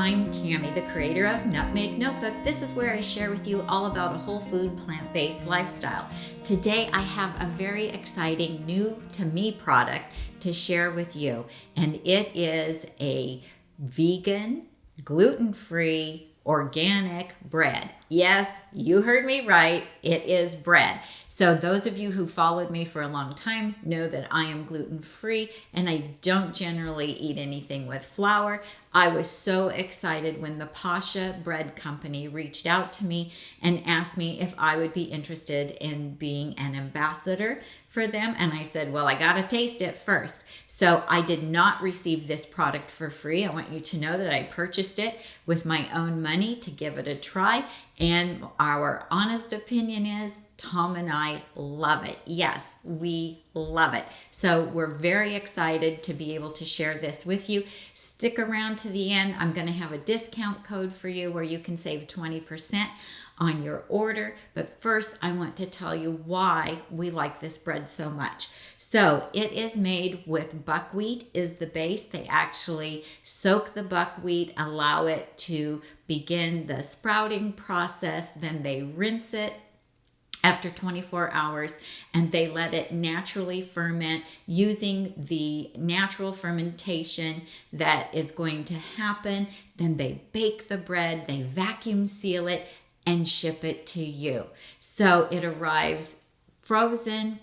I'm Tami, the creator of Nutmeg Notebook. This is where I share with you all about a whole food, plant-based lifestyle. Today I have a very exciting new to me product to share with you, and it is a vegan, gluten-free, organic bread. Yes, you heard me right, it is bread. So those of you who followed me for a long time know that I am gluten-free and I don't generally eat anything with flour. I was so excited when the Pacha bread company reached out to me and asked me if I would be interested in being an ambassador for them. And I said, well, I gotta taste it first. So I did not receive this product for free. I want you to know that I purchased it with my own money to give it a try. And our honest opinion is Tom and I love it. Yes, we love it. So we're very excited to be able to share this with you. Stick around to the end. I'm going to have a discount code for you where you can save 20% on your order. But first, I want to tell you why we like this bread so much. So it is made with buckwheat is the base. They actually soak the buckwheat, allow it to begin the sprouting process, then they rinse it after 24 hours, and they let it naturally ferment using the natural fermentation that is going to happen. Then they bake the bread, they vacuum seal it, and ship it to you. So it arrives frozen.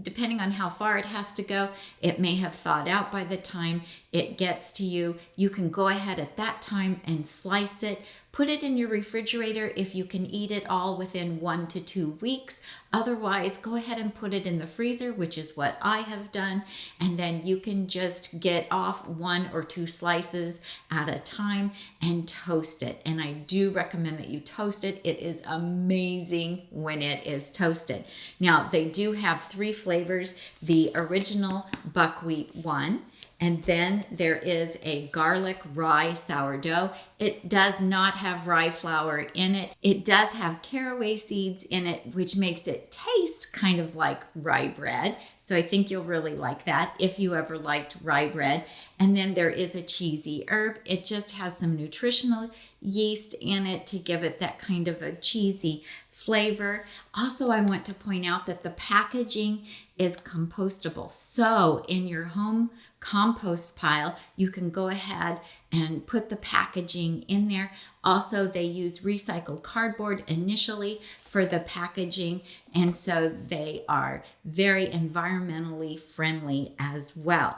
Depending on how far it has to go, it may have thawed out by the time it gets to you. You can go ahead at that time and slice it. Put it in your refrigerator if you can eat it all within 1 to 2 weeks. Otherwise, go ahead and put it in the freezer, which is what I have done. And then you can just get off 1 or 2 slices at a time and toast it. And I do recommend that you toast it. It is amazing when it is toasted. Now, they do have 3 flavors. The original buckwheat one. And then there is a garlic rye sourdough. It does not have rye flour in it. It does have caraway seeds in it, which makes it taste kind of like rye bread. So I think you'll really like that if you ever liked rye bread. And then there is a cheesy herb. It just has some nutritional yeast in it to give it that kind of a cheesy flavor. Also, I want to point out that the packaging is compostable. So in your home compost pile, you can go ahead and put the packaging in there. Also, they use recycled cardboard initially for the packaging, and so they are very environmentally friendly as well.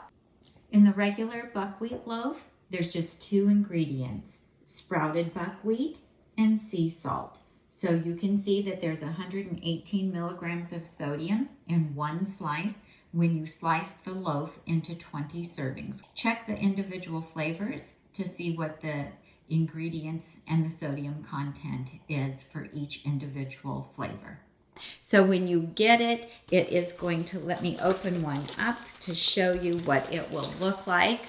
In the regular buckwheat loaf, there's just 2 ingredients: sprouted buckwheat and sea salt. So you can see that there's 118 milligrams of sodium in 1 slice when you slice the loaf into 20 servings. Check the individual flavors to see what the ingredients and the sodium content is for each individual flavor. So when you get it, it is going to, let me open one up to show you what it will look like.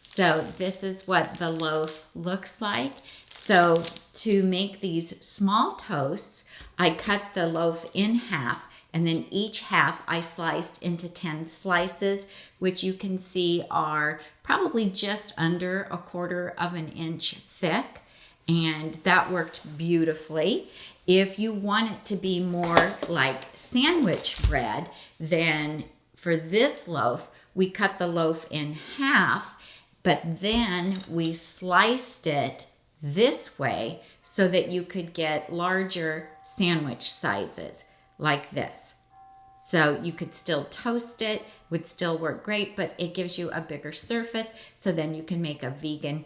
So this is what the loaf looks like. So to make these small toasts, I cut the loaf in half, and then each half I sliced into 10 slices, which you can see are probably just under 1/4 inch thick. And that worked beautifully. If you want it to be more like sandwich bread, then for this loaf, we cut the loaf in half, but then we sliced it this way so that you could get larger sandwich sizes like this. So you could still toast it, would still work great, but it gives you a bigger surface, so then you can make a vegan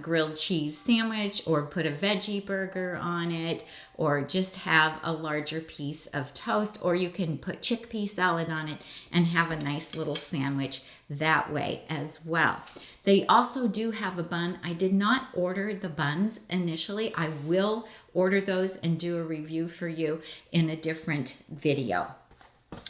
grilled cheese sandwich or put a veggie burger on it, or just have a larger piece of toast, or you can put chickpea salad on it and have a nice little sandwich that way as well. They also do have a bun. I did not order the buns initially. I will order those and do a review for you in a different video.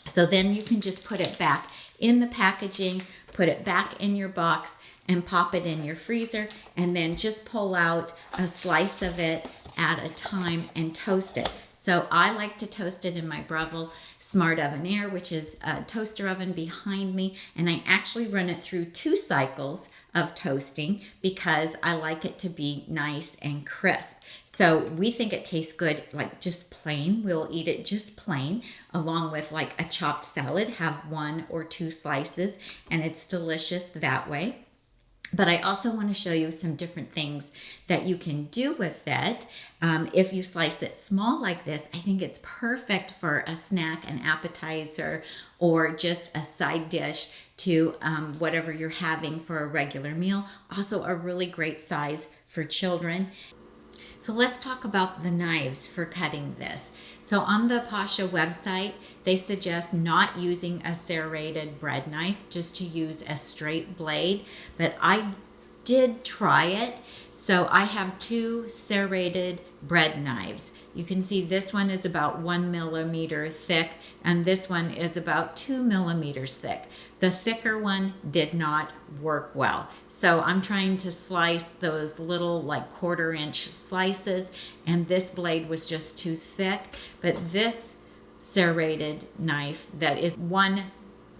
So then you can just put it back in the packaging, put it back in your box, and pop it in your freezer, and then just pull out a slice of it at a time and toast it. So I like to toast it in my Breville Smart Oven Air, which is a toaster oven behind me. And I actually run it through 2 cycles of toasting because I like it to be nice and crisp. So we think it tastes good like just plain. We'll eat it just plain along with like a chopped salad, have 1 or 2 slices, and it's delicious that way. But I also want to show you some different things that you can do with it. If you slice it small like this, I think it's perfect for a snack, an appetizer, or just a side dish to whatever you're having for a regular meal. Also a really great size for children. So let's talk about the knives for cutting this. So on the Pacha website, they suggest not using a serrated bread knife, just to use a straight blade. But I did try it. So I have 2 serrated bread knives. You can see this one is about 1 millimeter thick, and this one is about 2 millimeters thick. The thicker one did not work well. So I'm trying to slice those little like 1/4 inch slices, and this blade was just too thick. But this serrated knife that is 1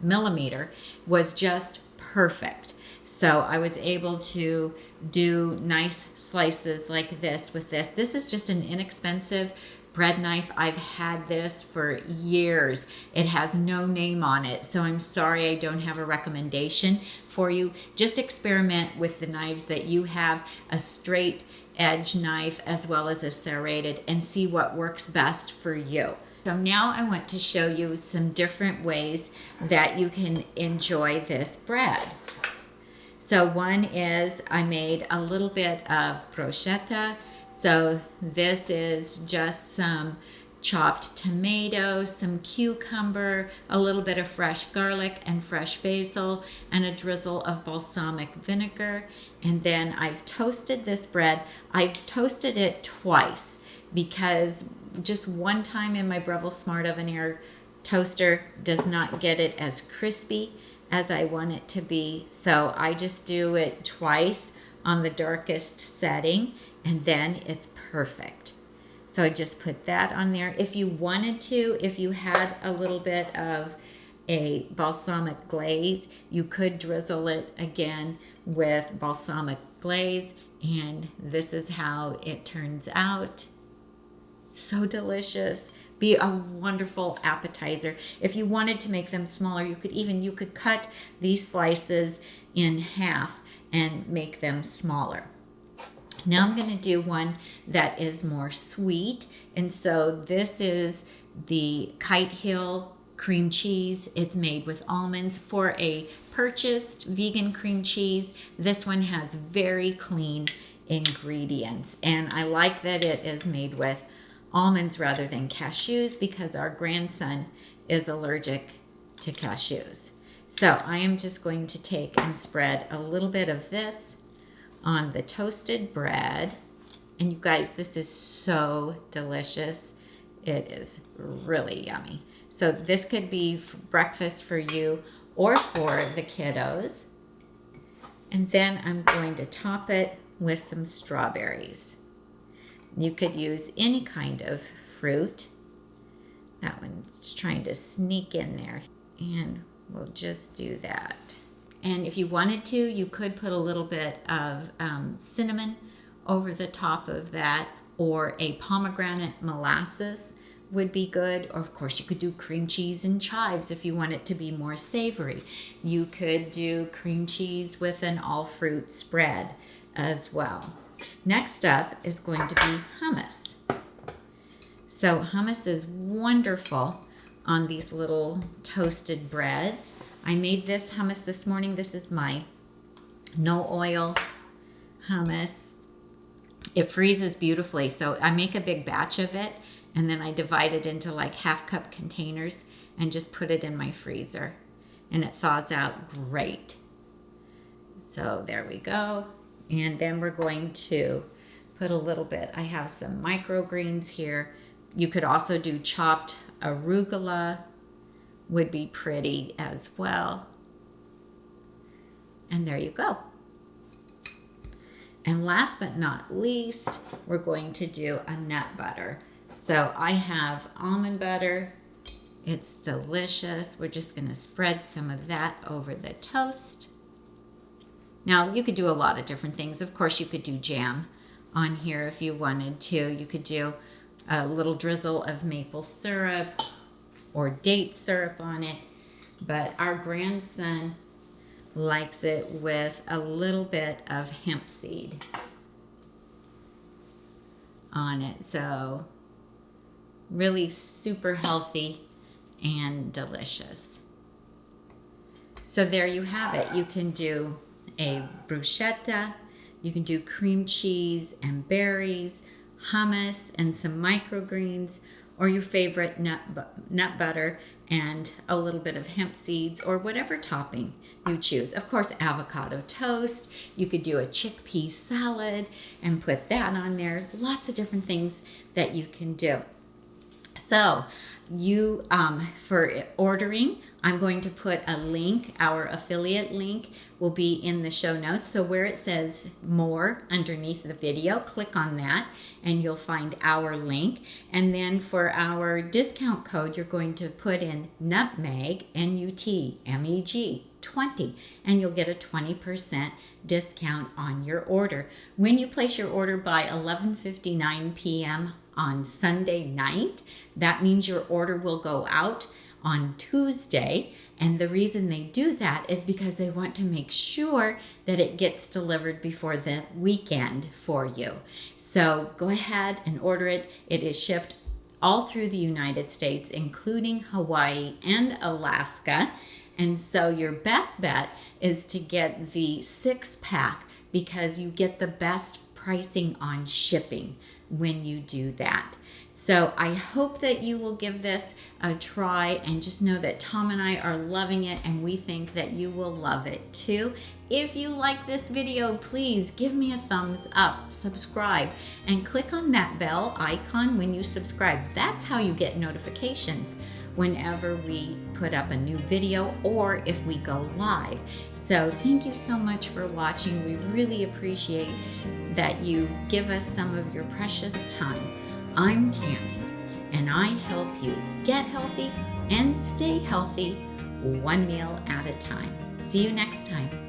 millimeter was just perfect. So I was able to do nice slices like this with this. This is just an inexpensive bread knife. I've had this for years. It has no name on it, so I'm sorry I don't have a recommendation for you. Just experiment with the knives that you have, a straight edge knife as well as a serrated, and see what works best for you. So now I want to show you some different ways that you can enjoy this bread. So one is I made a little bit of bruschetta. So this is just some chopped tomatoes, some cucumber, a little bit of fresh garlic and fresh basil, and a drizzle of balsamic vinegar. And then I've toasted this bread. I've toasted it twice because just one time in my Breville Smart Oven Air toaster does not get it as crispy as I want it to be. So I just do it twice on the darkest setting, and then it's perfect. So I just put that on there. If you wanted to, if you had a little bit of a balsamic glaze, you could drizzle it again with balsamic glaze, and this is how it turns out. So delicious. Be a wonderful appetizer. If you wanted to make them smaller, you could cut these slices in half and make them smaller. Now I'm going to do one that is more sweet, and so this is the Kite Hill cream cheese. It's made with almonds. For a purchased vegan cream cheese, this one has very clean ingredients, and I like that it is made with almonds rather than cashews because our grandson is allergic to cashews. So I am just going to take and spread a little bit of this on the toasted bread. And you guys, this is so delicious. It is really yummy. So this could be breakfast for you or for the kiddos. And then I'm going to top it with some strawberries. You could use any kind of fruit. That one's trying to sneak in there, and we'll just do that. And if you wanted to, you could put a little bit of cinnamon over the top of that, or a pomegranate molasses would be good. Or of course you could do cream cheese and chives if you want it to be more savory. You could do cream cheese with an all fruit spread as well. Next up is going to be hummus. So hummus is wonderful on these little toasted breads. I made this hummus this morning. This is my no oil hummus. It freezes beautifully. So I make a big batch of it, and then I divide it into like 1/2 cup containers and just put it in my freezer, and it thaws out great. So there we go. And then we're going to put a little bit, I have some microgreens here. You could also do chopped arugula, would be pretty as well. And there you go. And last but not least, we're going to do a nut butter. So I have almond butter. It's delicious. We're just gonna spread some of that over the toast. Now you could do a lot of different things. Of course, you could do jam on here if you wanted to. You could do a little drizzle of maple syrup or date syrup on it. But our grandson likes it with a little bit of hemp seed on it. So really super healthy and delicious. So there you have it. You can do a bruschetta, you can do cream cheese and berries, hummus and some microgreens, or your favorite nut butter and a little bit of hemp seeds, or whatever topping you choose. Of course, avocado toast. You could do a chickpea salad and put that on there. Lots of different things that you can do. So you, for ordering, I'm going to put a link. Our affiliate link will be in the show notes. So where it says more underneath the video, click on that and you'll find our link. And then for our discount code, you're going to put in Nutmeg, Nutmeg 20, and you'll get a 20% discount on your order. When you place your order by 11:59 p.m. on Sunday night, that means your order will go out on Tuesday. And the reason they do that is because they want to make sure that it gets delivered before the weekend for you. So go ahead and order it. It is shipped all through the United States, including Hawaii and Alaska. And so your best bet is to get the 6-pack because you get the best pricing on shipping when you do that. So I hope that you will give this a try, and just know that Tom and I are loving it, and we think that you will love it too. If you like this video, please give me a thumbs up, subscribe, and click on that bell icon when you subscribe. That's how you get notifications whenever we put up a new video or if we go live. So thank you so much for watching. We really appreciate that you give us some of your precious time. I'm Tami, and I help you get healthy and stay healthy one meal at a time. See you next time.